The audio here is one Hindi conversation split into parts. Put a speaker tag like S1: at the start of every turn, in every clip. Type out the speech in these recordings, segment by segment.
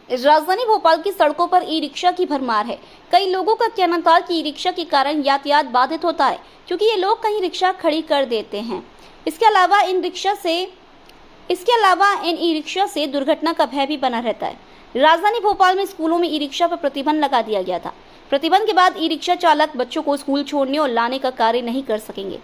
S1: राजधानी भोपाल की सड़कों पर ई रिक्शा की भरमार है। कई लोगों का कहना था कि ई रिक्शा के कारण यातायात बाधित होता है, क्योंकि ये लोग कहीं रिक्शा खड़ी कर देते हैं। इसके अलावा इन ई रिक्शा से दुर्घटना का भय भी बना रहता है। राजधानी भोपाल में स्कूलों में ई रिक्शा पर प्रतिबंध लगा दिया गया था। प्रतिबंध के बाद ई रिक्शा चालक बच्चों को स्कूल छोड़ने और लाने का कार्य नहीं कर सकेंगे।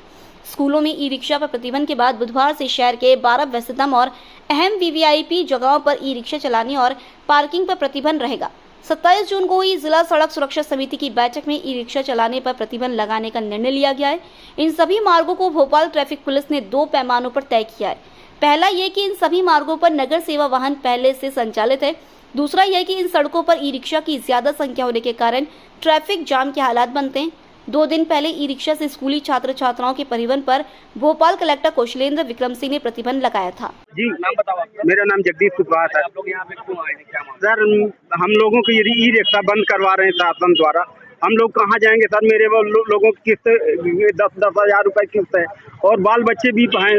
S1: स्कूलों में ई रिक्शा पर प्रतिबंध के बाद बुधवार से शहर के 12 व्यस्ततम और अहम वीवीआईपी जगहों पर ई रिक्शा चलाने और पार्किंग पर प्रतिबंध रहेगा। 27 जून को हुई जिला सड़क सुरक्षा समिति की बैठक में ई रिक्शा चलाने पर प्रतिबंध लगाने का निर्णय लिया गया है। इन सभी मार्गों को भोपाल ट्रैफिक पुलिस ने 2 पैमानों पर तय किया है। पहला ये कि इन सभी मार्गों पर नगर सेवा वाहन पहले से संचालित है। दूसरा यह कि इन सड़कों पर ई रिक्शा की ज्यादा संख्या होने के कारण ट्रैफिक जाम के हालात बनते हैं। 2 दिन पहले ई रिक्शा से स्कूली छात्र छात्राओं के परिवहन पर भोपाल कलेक्टर कौशलेंद्र विक्रम सिंह ने प्रतिबंध लगाया था।
S2: जी नाम बताओ आपका। मेरा नाम जगदीश कुशवाहा है। आप लोग यहाँ पे क्यों आए हैं, क्या मामला? सर हम लोगों को ये ई रिक्शा बंद करवा रहे हैं शासन द्वारा। हम लोग कहाँ जाएंगे सर? मेरे वो लोगों की किस्त 10-10 हज़ार रुपए किस्त है और बाल बच्चे भी हैं,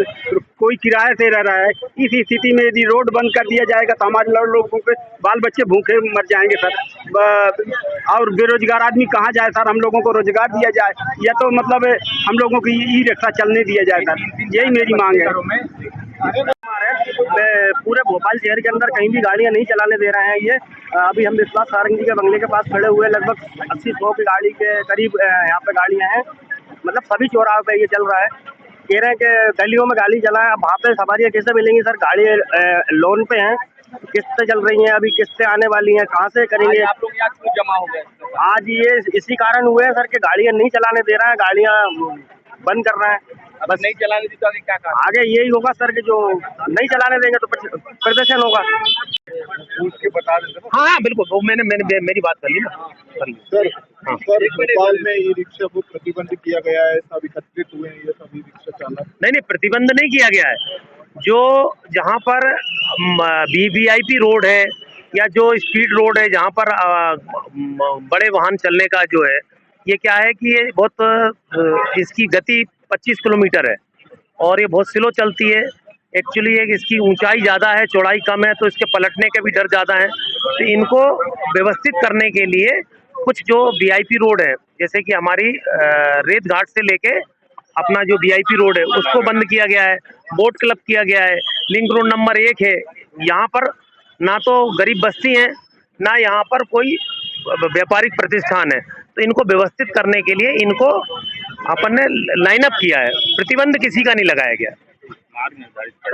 S2: कोई किराए से रह रहा है। इस स्थिति में यदि रोड बंद कर दिया जाएगा तो हमारे लोगों के बाल बच्चे भूखे मर जाएंगे सर। और बेरोजगार आदमी कहाँ जाए सर? हम लोगों को रोजगार दिया जाए या तो मतलब हम लोगों को ई रिक्शा चलने दिया जाए सर, यही मेरी मांग है। पूरे भोपाल शहर के अंदर कहीं भी गाड़ियां नहीं चलाने दे रहे हैं ये। अभी हम विश्वास सारंगी के बंगले के पास खड़े हुए, लगभग 80-100 की गाड़ी के करीब यहाँ पे गाड़ियां हैं। मतलब सभी चौराहों पे ये चल रहा है। कह रहे हैं कि गलियों में गाड़ी चलाएं। अब वहाँ पे सवारियाँ कैसे मिलेंगी सर? गाड़ी लोन पे हैं, किस्तें चल रही हैं, अभी किस्तें आने वाली हैं, कहाँ से करेंगे? आप लोग यहाँ क्यों जमा हो गए? आज ये इसी कारण हुए हैं सर कि गाड़ियाँ नहीं चलाने दे रहा है, गाड़ियाँ बंद कर रहे हैं। बस नहीं चलाने दी तो आगे क्या करें? आगे यही होगा सर कि जो नहीं चलाने देंगे तो प्रदर्शन होगा। उसके बता देते। हाँ बिल्कुल, वो मैंने मेरी बात कर ली ना। सर हाँ, सर भोपाल में ई रिक्शा को प्रतिबंध किया गया है, सब एकत्रित हुए हैं ये सभी रिक्शा चालक। नहीं, प्रतिबंध नहीं किया गया है। जो जहाँ पर वीवीआईपी रोड है या जो स्पीड रोड है, जहाँ पर बड़े वाहन चलने का जो है, ये क्या है कि ये बहुत इसकी गति 25 किलोमीटर है और ये बहुत स्लो चलती है। एक्चुअली इसकी ऊंचाई ज़्यादा है, चौड़ाई कम है, तो इसके पलटने के भी डर ज़्यादा है। तो इनको व्यवस्थित करने के लिए कुछ जो वीआईपी रोड है, जैसे कि हमारी रेत घाट से लेके अपना जो वीआईपी रोड है उसको बंद किया गया है, बोट क्लब किया गया है। लिंक रोड नंबर 1 है, यहाँ पर ना तो गरीब बस्ती है, ना यहाँ पर कोई व्यापारिक प्रतिष्ठान है। तो इनको व्यवस्थित करने के लिए इनको अपन ने लाइन अप किया है। प्रतिबंध किसी का नहीं लगाया गया,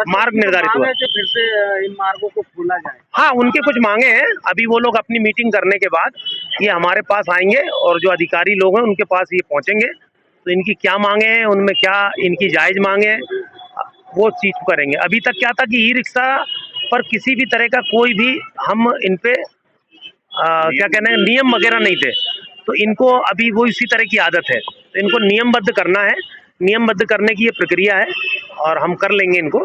S2: मार्ग निर्धारित हुआ। फिर से इन मार्गों को खोला जाए। हाँ, उनके कुछ मांगे हैं। अभी वो लोग अपनी मीटिंग करने के बाद ये हमारे पास आएंगे और जो अधिकारी लोग हैं उनके पास ये पहुंचेंगे, तो इनकी क्या मांगे हैं, उनमें क्या इनकी जायज मांगे हैं, वो चीज करेंगे। अभी तक क्या था कि ई रिक्शा पर किसी भी तरह का कोई भी हम इन पे क्या कहना है नियम वगैरह नहीं थे, तो इनको अभी वो इसी तरह की आदत है, तो इनको नियमबद्ध करना है। नियमबद्ध करने की ये प्रक्रिया है और हम कर लेंगे इनको।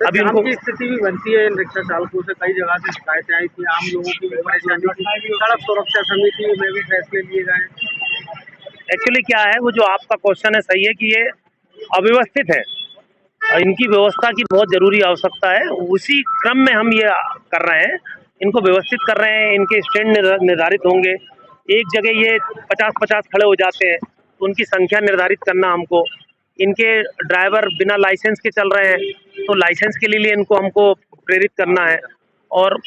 S2: अभी उनको स्थिति भी बनती है इन रिक्शा चालकों से, कई जगह से शिकायतें आई थी, आम लोगों की भी परेशानी। सड़क सुरक्षा समिति में भी फैसले लिए गए। एक्चुअली क्या है, वो जो आपका क्वेश्चन है सही है कि ये अव्यवस्थित है, इनकी व्यवस्था की बहुत जरूरी आवश्यकता है। उसी क्रम में हम ये कर रहे हैं, इनको व्यवस्थित कर रहे हैं। इनके स्टैंड निर्धारित होंगे। एक जगह ये 50-50 खड़े हो जाते हैं, तो उनकी संख्या निर्धारित करना हमको। इनके ड्राइवर बिना लाइसेंस के चल रहे हैं, तो लाइसेंस के लिए इनको हमको प्रेरित करना है। और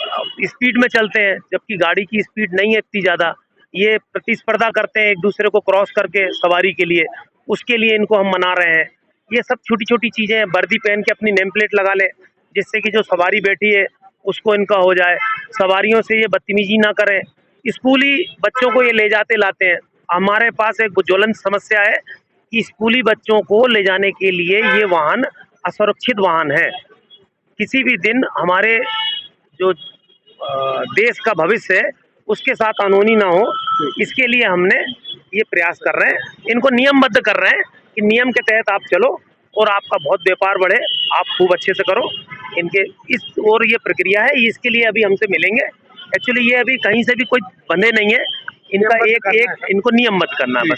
S2: स्पीड में चलते हैं, जबकि गाड़ी की स्पीड नहीं है इतनी ज़्यादा। ये प्रतिस्पर्धा करते हैं एक दूसरे को क्रॉस करके सवारी के लिए, उसके लिए इनको हम मना रहे हैं। ये सब छोटी छोटी चीज़ें हैं। वर्दी पहन के अपनी नेम प्लेट लगा लें, जिससे कि जो सवारी बैठी है उसको इनका हो जाए। सवारियों से ये बदतमीजी ना करें। स्कूली बच्चों को ये ले जाते लाते हैं। हमारे पास एक ज्वलंत समस्या है कि स्कूली बच्चों को ले जाने के लिए ये वाहन असुरक्षित वाहन है। किसी भी दिन हमारे जो देश का भविष्य है उसके साथ अनहोनी ना हो, इसके लिए हमने ये प्रयास कर रहे हैं। इनको नियमबद्ध कर रहे हैं कि नियम के तहत आप चलो और आपका बहुत व्यापार बढ़े, आप खूब अच्छे से करो। इनके इस और ये प्रक्रिया है, इसके लिए अभी हमसे मिलेंगे। एक्चुअली ये अभी कहीं से भी कोई बंधे नहीं है, इनका एक इनको नियमबद्ध करना है बस।